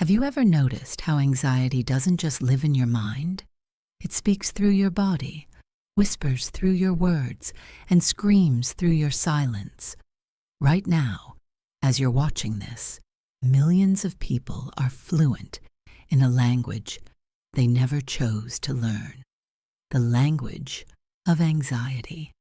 Have you ever noticed how anxiety doesn't just live in your mind? It speaks through your body, whispers through your words, and screams through your silence. Right now, as you're watching this, millions of people are fluent in a language they never chose to learn. The language of anxiety.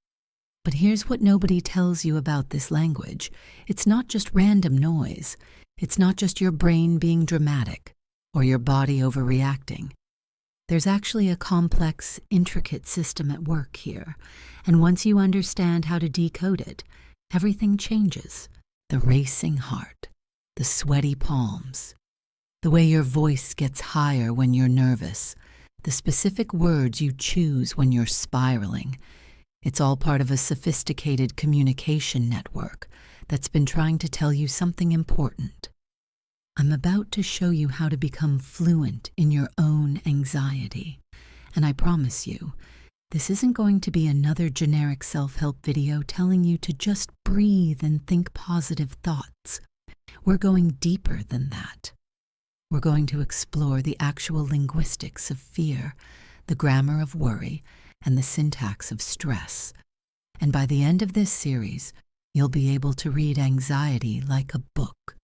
But here's what nobody tells you about this language. It's not just random noise. It's not just your brain being dramatic or your body overreacting. There's actually a complex, intricate system at work here. And once you understand how to decode it, everything changes. The racing heart, the sweaty palms, the way your voice gets higher when you're nervous, the specific words you choose when you're spiraling. It's all part of a sophisticated communication network that's been trying to tell you something important. I'm about to show you how to become fluent in your own anxiety. And I promise you, this isn't going to be another generic self-help video telling you to just breathe and think positive thoughts. We're going deeper than that. We're going to explore the actual linguistics of fear, the grammar of worry, and the syntax of stress. And by the end of this series, you'll be able to read anxiety like a book,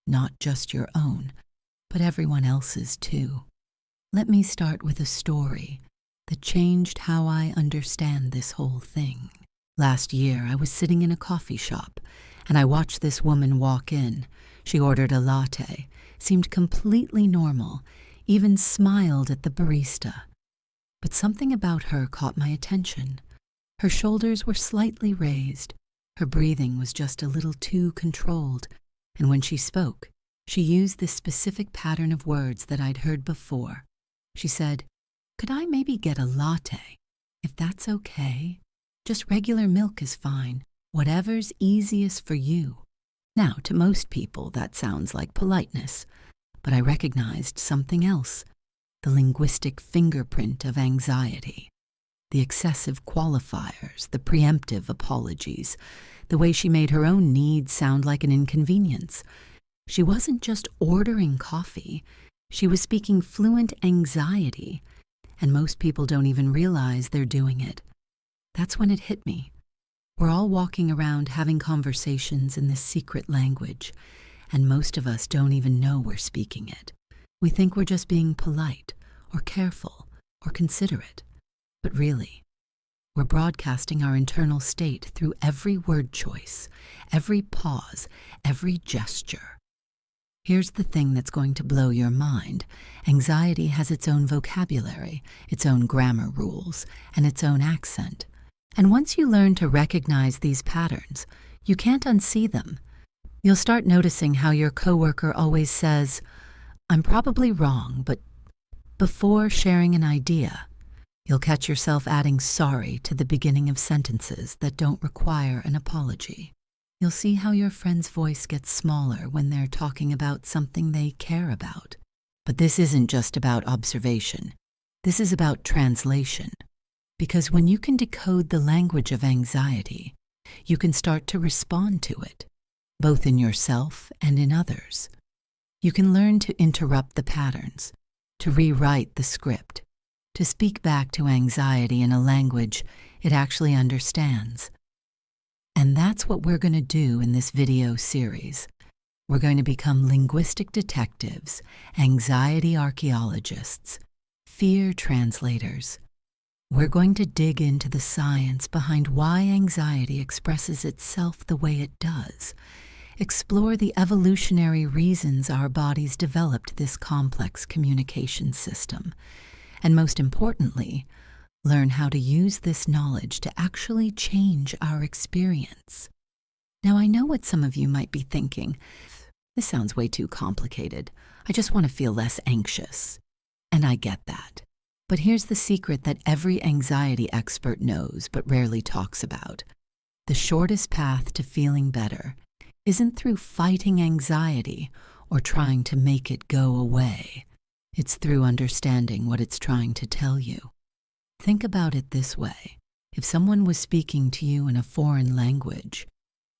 not just your own, but everyone else's too. Let me start with a story that changed how I understand this whole thing. Last year, I was sitting in a coffee shop, and I watched this woman walk in. She ordered a latte, seemed completely normal, even smiled at the barista. But something about her caught my attention. Her shoulders were slightly raised. Her breathing was just a little too controlled. And when she spoke, she used this specific pattern of words that I'd heard before. She said, "Could I maybe get a latte? If that's okay? Just regular milk is fine. Whatever's easiest for you." Now, to most people, that sounds like politeness. But I recognized something else. The linguistic fingerprint of anxiety, the excessive qualifiers, the preemptive apologies, the way she made her own needs sound like an inconvenience. She wasn't just ordering coffee, she was speaking fluent anxiety, and most people don't even realize they're doing it. That's when it hit me. We're all walking around having conversations in this secret language, and most of us don't even know we're speaking it. We think we're just being polite, or careful, or considerate. But really, we're broadcasting our internal state through every word choice, every pause, every gesture. Here's the thing that's going to blow your mind. Anxiety has its own vocabulary, its own grammar rules, and its own accent. And once you learn to recognize these patterns, you can't unsee them. You'll start noticing how your coworker always says, "I'm probably wrong, but," before sharing an idea. You'll catch yourself adding "sorry" to the beginning of sentences that don't require an apology. You'll see how your friend's voice gets smaller when they're talking about something they care about. But this isn't just about observation. This is about translation. Because when you can decode the language of anxiety, you can start to respond to it, both in yourself and in others. You can learn to interrupt the patterns, to rewrite the script, to speak back to anxiety in a language it actually understands. And that's what we're going to do in this video series. We're going to become linguistic detectives, anxiety archaeologists, fear translators. We're going to dig into the science behind why anxiety expresses itself the way it does, explore the evolutionary reasons our bodies developed this complex communication system, and most importantly, learn how to use this knowledge to actually change our experience. Now, I know what some of you might be thinking. This sounds way too complicated. I just want to feel less anxious. And I get that. But here's the secret that every anxiety expert knows but rarely talks about. The shortest path to feeling better isn't through fighting anxiety or trying to make it go away. It's through understanding what it's trying to tell you. Think about it this way. If someone was speaking to you in a foreign language,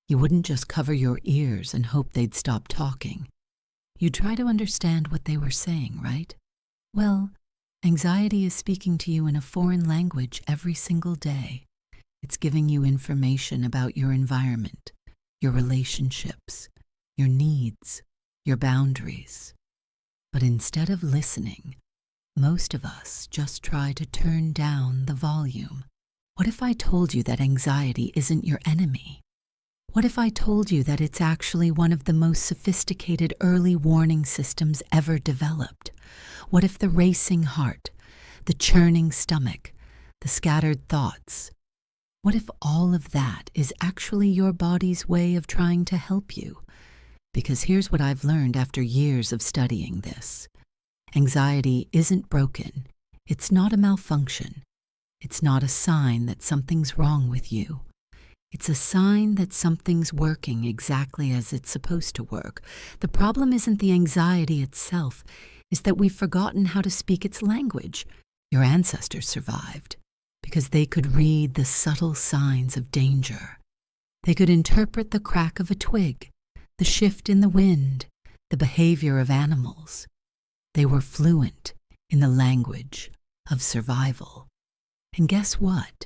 you wouldn't just cover your ears and hope they'd stop talking. You try to understand what they were saying, right? Well, anxiety is speaking to you in a foreign language every single day. It's giving you information about your environment, your relationships, your needs, your boundaries. But instead of listening, most of us just try to turn down the volume. What if I told you that anxiety isn't your enemy? What if I told you that it's actually one of the most sophisticated early warning systems ever developed? What if the racing heart, the churning stomach, the scattered thoughts, what if all of that is actually your body's way of trying to help you? Because here's what I've learned after years of studying this. Anxiety isn't broken. It's not a malfunction. It's not a sign that something's wrong with you. It's a sign that something's working exactly as it's supposed to work. The problem isn't the anxiety itself, it's that we've forgotten how to speak its language. Your ancestors survived because they could read the subtle signs of danger. They could interpret the crack of a twig, the shift in the wind, the behavior of animals. They were fluent in the language of survival. And guess what?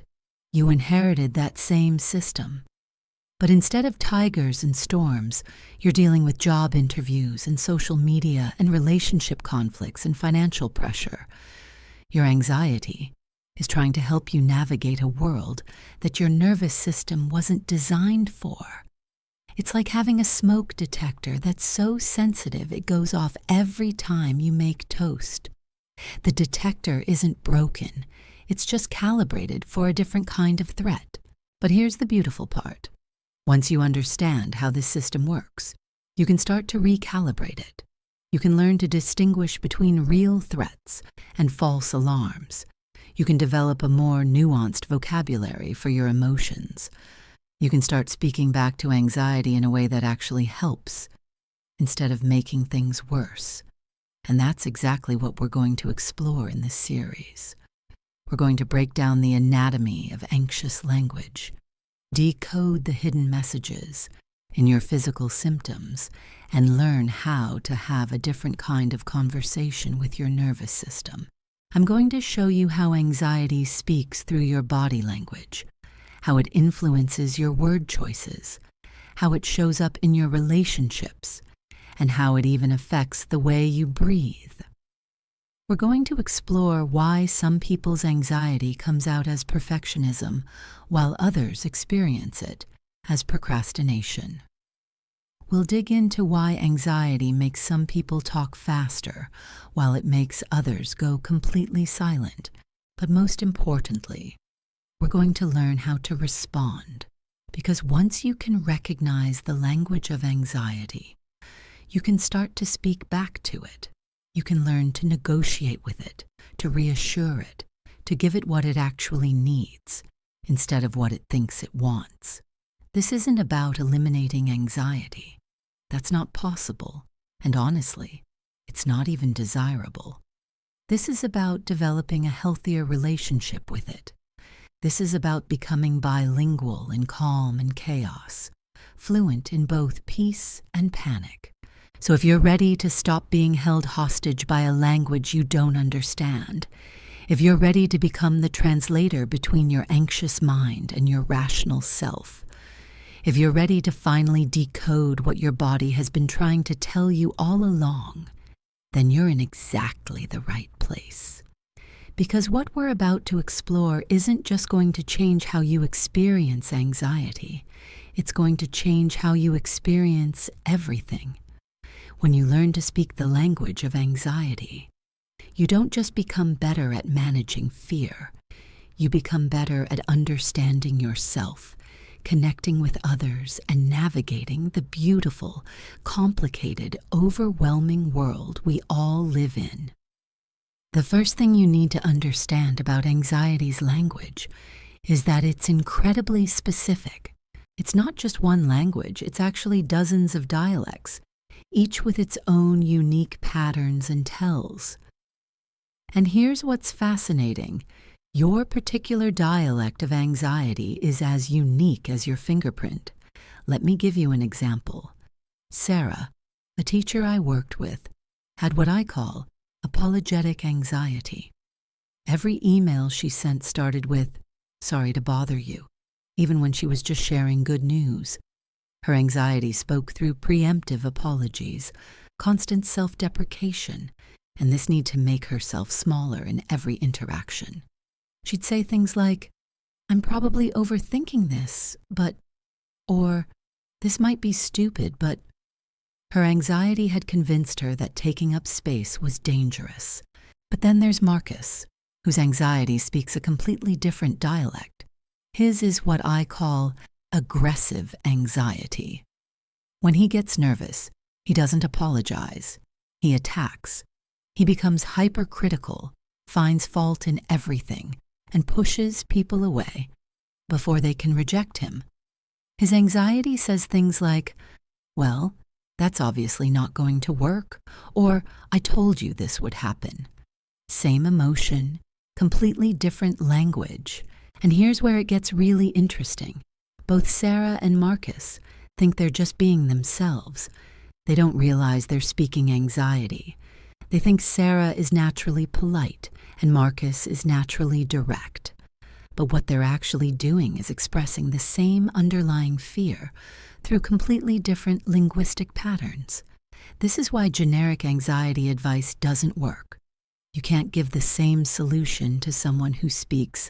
You inherited that same system. But instead of tigers and storms, you're dealing with job interviews and social media and relationship conflicts and financial pressure. Your anxiety is trying to help you navigate a world that your nervous system wasn't designed for. It's like having a smoke detector that's so sensitive it goes off every time you make toast. The detector isn't broken. It's just calibrated for a different kind of threat. But here's the beautiful part. Once you understand how this system works, you can start to recalibrate it. You can learn to distinguish between real threats and false alarms. You can develop a more nuanced vocabulary for your emotions. You can start speaking back to anxiety in a way that actually helps, instead of making things worse. And that's exactly what we're going to explore in this series. We're going to break down the anatomy of anxious language, decode the hidden messages in your physical symptoms, and learn how to have a different kind of conversation with your nervous system. I'm going to show you how anxiety speaks through your body language, how it influences your word choices, how it shows up in your relationships, and how it even affects the way you breathe. We're going to explore why some people's anxiety comes out as perfectionism, while others experience it as procrastination. We'll dig into why anxiety makes some people talk faster, while it makes others go completely silent. But most importantly, we're going to learn how to respond, because once you can recognize the language of anxiety, you can start to speak back to it. You can learn to negotiate with it, to reassure it, to give it what it actually needs, instead of what it thinks it wants. This isn't about eliminating anxiety. That's not possible, and honestly, it's not even desirable. This is about developing a healthier relationship with it. This is about becoming bilingual in calm and chaos, fluent in both peace and panic. So if you're ready to stop being held hostage by a language you don't understand, if you're ready to become the translator between your anxious mind and your rational self, if you're ready to finally decode what your body has been trying to tell you all along, then you're in exactly the right place. Because what we're about to explore isn't just going to change how you experience anxiety, it's going to change how you experience everything. When you learn to speak the language of anxiety, you don't just become better at managing fear, you become better at understanding yourself, connecting with others, and navigating the beautiful, complicated, overwhelming world we all live in. The first thing you need to understand about anxiety's language is that it's incredibly specific. It's not just one language, it's actually dozens of dialects, each with its own unique patterns and tells. And here's what's fascinating. Your particular dialect of anxiety is as unique as your fingerprint. Let me give you an example. Sarah, A teacher I worked with had what I call apologetic anxiety. Every email she sent started with, "Sorry to bother you," even when she was just sharing good news. Her anxiety spoke through preemptive apologies, constant self-deprecation, and this need to make herself smaller in every interaction. She'd say things like, "I'm probably overthinking this, but," or, "This might be stupid, but." Her anxiety had convinced her that taking up space was dangerous. But then there's Marcus, whose anxiety speaks a completely different dialect. His is what I call aggressive anxiety. When he gets nervous, he doesn't apologize. He attacks. He becomes hypercritical, finds fault in everything, and pushes people away before they can reject him. His anxiety says things like, "Well, that's obviously not going to work," or "I told you this would happen." Same emotion, completely different language. And here's where it gets really interesting. Both Sarah and Marcus think they're just being themselves. They don't realize they're speaking anxiety. They think Sarah is naturally polite and Marcus is naturally direct. But what they're actually doing is expressing the same underlying fear through completely different linguistic patterns. This is why generic anxiety advice doesn't work. You can't give the same solution to someone who speaks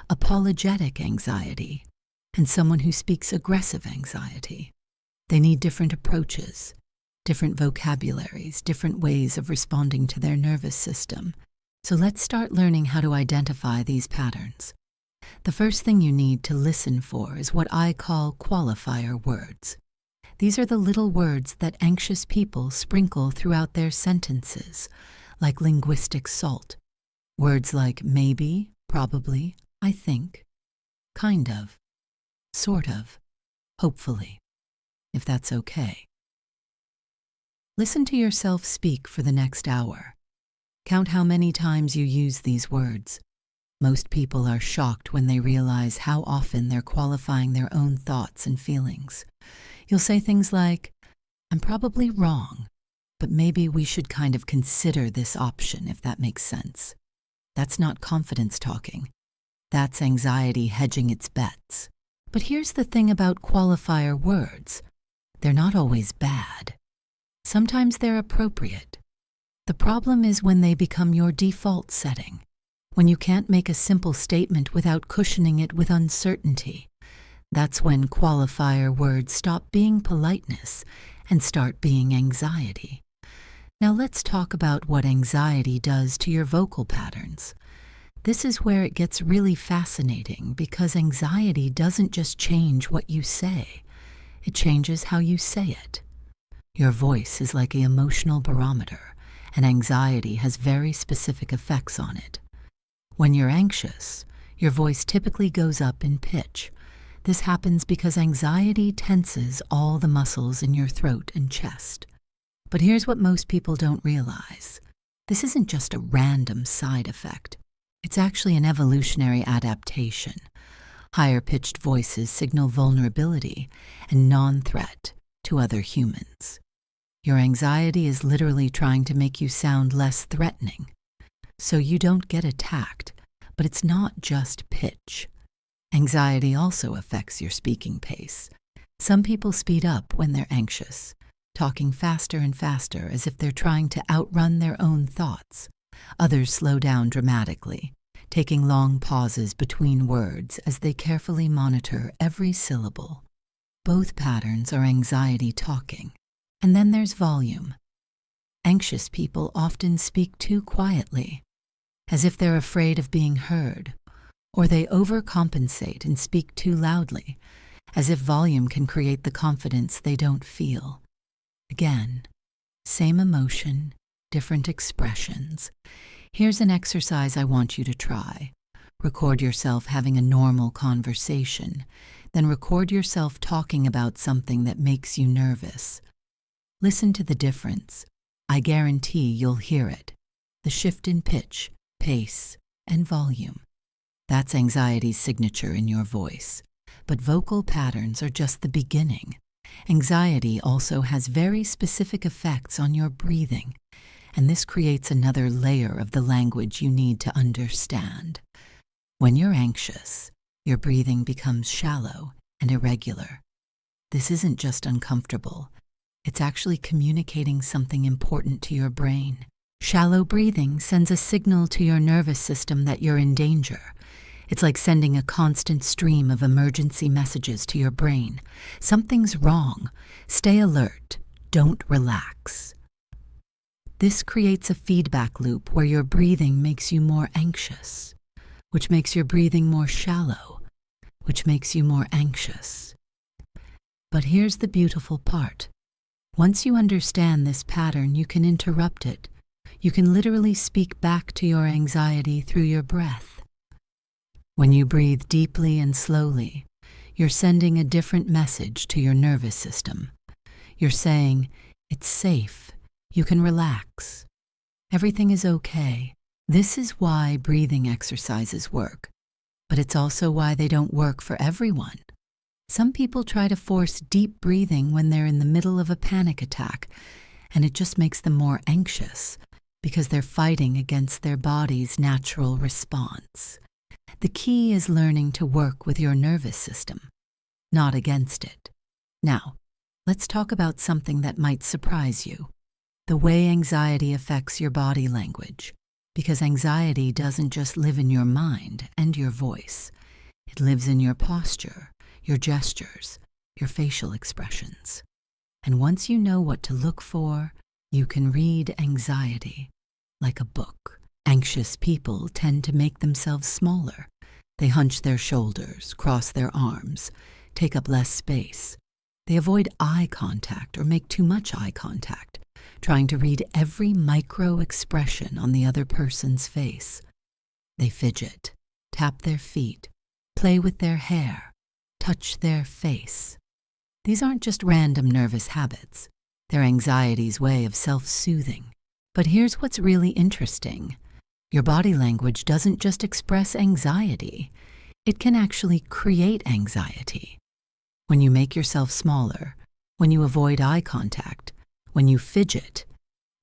apologetic anxiety and someone who speaks aggressive anxiety. They need different approaches, different vocabularies, different ways of responding to their nervous system. So let's start learning how to identify these patterns. The first thing you need to listen for is what I call qualifier words. These are the little words that anxious people sprinkle throughout their sentences, like linguistic salt. Words like maybe, probably, I think, kind of, sort of, hopefully, if that's okay. Listen to yourself speak for the next hour. Count how many times you use these words. Most people are shocked when they realize how often they're qualifying their own thoughts and feelings. You'll say things like, "I'm probably wrong, but maybe we should kind of consider this option, if that makes sense." That's not confidence talking. That's anxiety hedging its bets. But here's the thing about qualifier words. They're not always bad. Sometimes they're appropriate. The problem is when they become your default setting, when you can't make a simple statement without cushioning it with uncertainty. That's when qualifier words stop being politeness and start being anxiety. Now let's talk about what anxiety does to your vocal patterns. This is where it gets really fascinating because anxiety doesn't just change what you say, it changes how you say it. Your voice is like an emotional barometer, and anxiety has very specific effects on it. When you're anxious, your voice typically goes up in pitch. This happens because anxiety tenses all the muscles in your throat and chest. But here's what most people don't realize. This isn't just a random side effect. It's actually an evolutionary adaptation. Higher-pitched voices signal vulnerability and non-threat to other humans. Your anxiety is literally trying to make you sound less threatening, so you don't get attacked. But it's not just pitch. Anxiety also affects your speaking pace. Some people speed up when they're anxious, talking faster and faster as if they're trying to outrun their own thoughts. Others slow down dramatically, taking long pauses between words as they carefully monitor every syllable. Both patterns are anxiety talking. And then there's volume. Anxious people often speak too quietly, as if they're afraid of being heard, or they overcompensate and speak too loudly, as if volume can create the confidence they don't feel. Again, same emotion, different expressions. Here's an exercise I want you to try. Record yourself having a normal conversation, then record yourself talking about something that makes you nervous. Listen to the difference. I guarantee you'll hear it. The shift in pitch, pace, and volume. That's anxiety's signature in your voice. But vocal patterns are just the beginning. Anxiety also has very specific effects on your breathing, and this creates another layer of the language you need to understand. When you're anxious, your breathing becomes shallow and irregular. This isn't just uncomfortable, it's actually communicating something important to your brain. Shallow breathing sends a signal to your nervous system that you're in danger. It's like sending a constant stream of emergency messages to your brain. Something's wrong. Stay alert. Don't relax. This creates a feedback loop where your breathing makes you more anxious, which makes your breathing more shallow, which makes you more anxious. But here's the beautiful part. Once you understand this pattern, you can interrupt it. You can literally speak back to your anxiety through your breath. When you breathe deeply and slowly, you're sending a different message to your nervous system. You're saying, it's safe, you can relax, everything is okay. This is why breathing exercises work, but it's also why they don't work for everyone. Some people try to force deep breathing when they're in the middle of a panic attack, and it just makes them more anxious because they're fighting against their body's natural response. The key is learning to work with your nervous system, not against it. Now, let's talk about something that might surprise you: the way anxiety affects your body language. Because anxiety doesn't just live in your mind and your voice. It lives in your posture, your gestures, your facial expressions. And once you know what to look for, you can read anxiety like a book. Anxious people tend to make themselves smaller. They hunch their shoulders, cross their arms, take up less space. They avoid eye contact or make too much eye contact, trying to read every micro expression on the other person's face. They fidget, tap their feet, play with their hair, touch their face. These aren't just random nervous habits. They're anxiety's way of self-soothing. But here's what's really interesting. Your body language doesn't just express anxiety. It can actually create anxiety. When you make yourself smaller, when you avoid eye contact, when you fidget,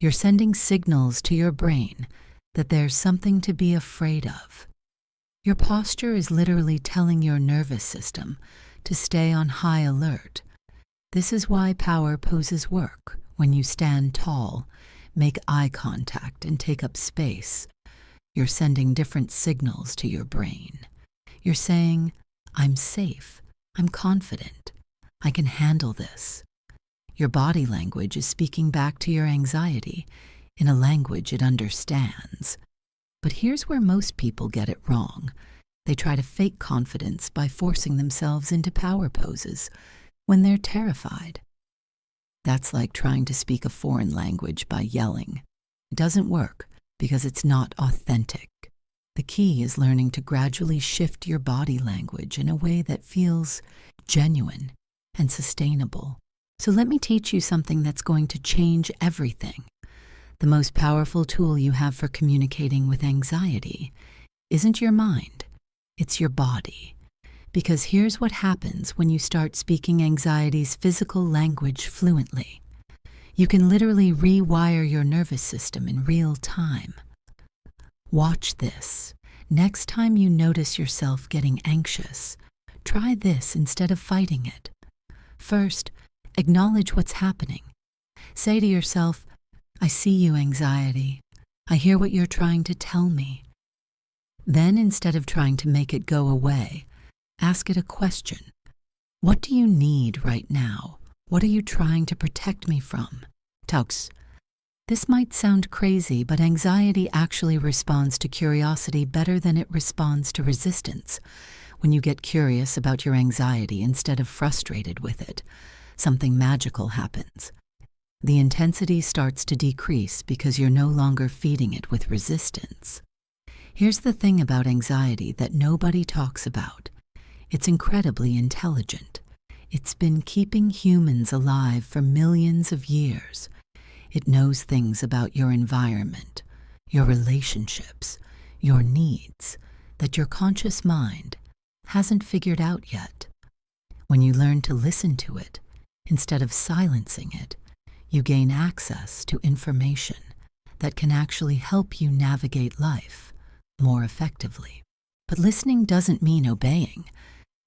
you're sending signals to your brain that there's something to be afraid of. Your posture is literally telling your nervous system to stay on high alert. This is why power poses work. When you stand tall, make eye contact, and take up space, you're sending different signals to your brain. You're saying, I'm safe, I'm confident, I can handle this. Your body language is speaking back to your anxiety in a language it understands. But here's where most people get it wrong. They try to fake confidence by forcing themselves into power poses when they're terrified. That's like trying to speak a foreign language by yelling. It doesn't work because it's not authentic. The key is learning to gradually shift your body language in a way that feels genuine and sustainable. So let me teach you something that's going to change everything. The most powerful tool you have for communicating with anxiety isn't your mind, it's your body. Because here's what happens when you start speaking anxiety's physical language fluently. You can literally rewire your nervous system in real time. Watch this. Next time you notice yourself getting anxious, try this instead of fighting it. First, acknowledge what's happening. Say to yourself, I see you, anxiety. I hear what you're trying to tell me. Then, instead of trying to make it go away, ask it a question. What do you need right now? What are you trying to protect me from? Taux. This might sound crazy, but anxiety actually responds to curiosity better than it responds to resistance. When you get curious about your anxiety instead of frustrated with it, something magical happens. The intensity starts to decrease because you're no longer feeding it with resistance. Here's the thing about anxiety that nobody talks about. It's incredibly intelligent. It's been keeping humans alive for millions of years. It knows things about your environment, your relationships, your needs that your conscious mind hasn't figured out yet. When you learn to listen to it, Instead of silencing it, you gain access to information that can actually help you navigate life more effectively. But listening doesn't mean obeying.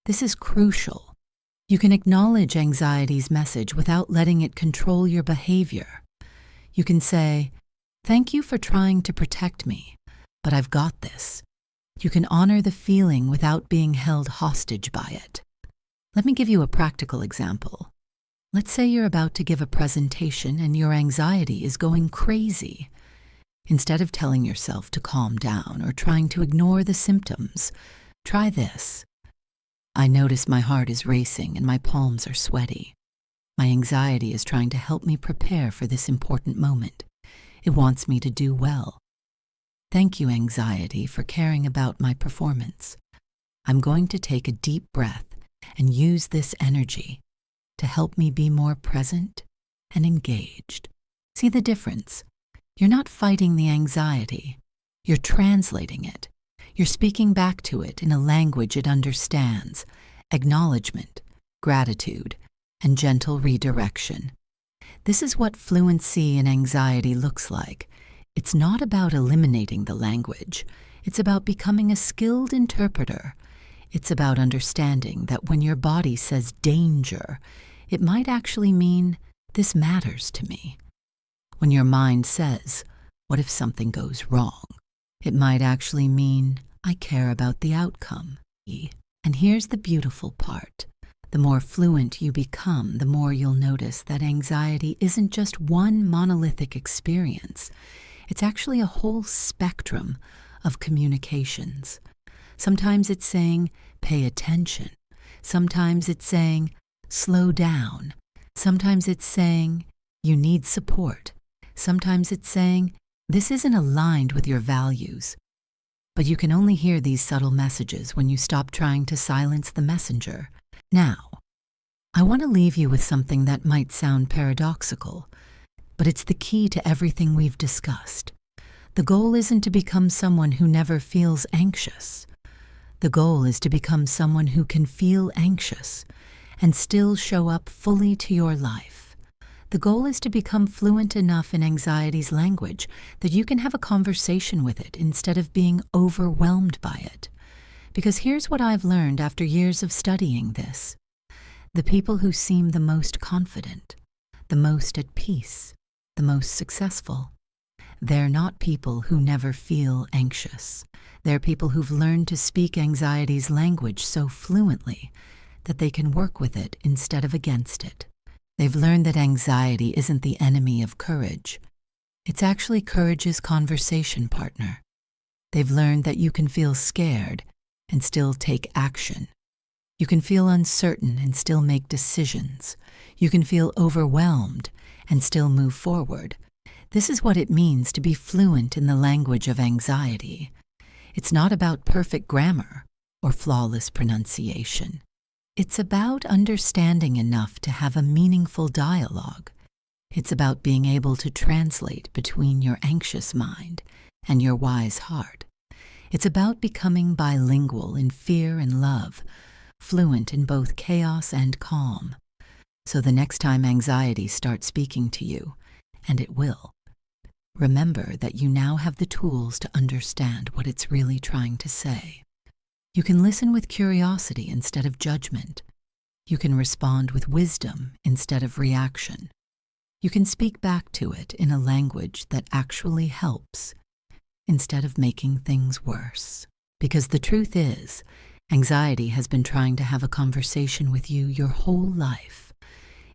This is crucial. You can acknowledge anxiety's message without letting it control your behavior. You can say, "Thank you for trying to protect me, but I've got this." You can honor the feeling without being held hostage by it. Let me give you a practical example. Let's say you're about to give a presentation and your anxiety is going crazy. Instead of telling yourself to calm down or trying to ignore the symptoms, try this. "I notice my heart is racing and my palms are sweaty. My anxiety is trying to help me prepare for this important moment. It wants me to do well. Thank you, anxiety, for caring about my performance. I'm going to take a deep breath and use this energy to help me be more present and engaged." See the difference? You're not fighting the anxiety. You're translating it. You're speaking back to it in a language it understands: acknowledgement, gratitude, and gentle redirection. This is what fluency in anxiety looks like. It's not about eliminating the language. It's about becoming a skilled interpreter. It's about understanding that when your body says danger, it might actually mean this matters to me. When your mind says, what if something goes wrong? It might actually mean I care about the outcome. And here's the beautiful part. The more fluent you become, the more you'll notice that anxiety isn't just one monolithic experience. It's actually a whole spectrum of communications. Sometimes it's saying, pay attention. Sometimes it's saying, slow down. Sometimes it's saying, you need support. Sometimes it's saying, this isn't aligned with your values. But you can only hear these subtle messages when you stop trying to silence the messenger. Now, I want to leave you with something that might sound paradoxical, but it's the key to everything we've discussed. The goal isn't to become someone who never feels anxious. The goal is to become someone who can feel anxious and still show up fully to your life. The goal is to become fluent enough in anxiety's language that you can have a conversation with it instead of being overwhelmed by it. Because here's what I've learned after years of studying this. The people who seem the most confident, the most at peace, the most successful, they're not people who never feel anxious. They're people who've learned to speak anxiety's language so fluently that they can work with it instead of against it. They've learned that anxiety isn't the enemy of courage. It's actually courage's conversation partner. They've learned that you can feel scared and still take action. You can feel uncertain and still make decisions. You can feel overwhelmed and still move forward. This is what it means to be fluent in the language of anxiety. It's not about perfect grammar or flawless pronunciation. It's about understanding enough to have a meaningful dialogue. It's about being able to translate between your anxious mind and your wise heart. It's about becoming bilingual in fear and love, fluent in both chaos and calm. So the next time anxiety starts speaking to you, and it will, remember that you now have the tools to understand what it's really trying to say. You can listen with curiosity instead of judgment. You can respond with wisdom instead of reaction. You can speak back to it in a language that actually helps instead of making things worse. Because the truth is, anxiety has been trying to have a conversation with you your whole life.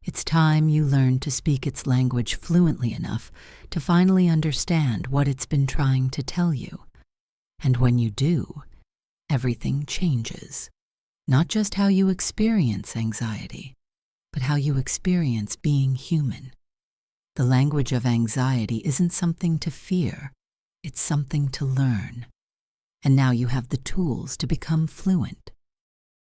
It's time you learned to speak its language fluently enough to finally understand what it's been trying to tell you. And when you do, everything changes. Not just how you experience anxiety, but how you experience being human. The language of anxiety isn't something to fear, it's something to learn. And now you have the tools to become fluent.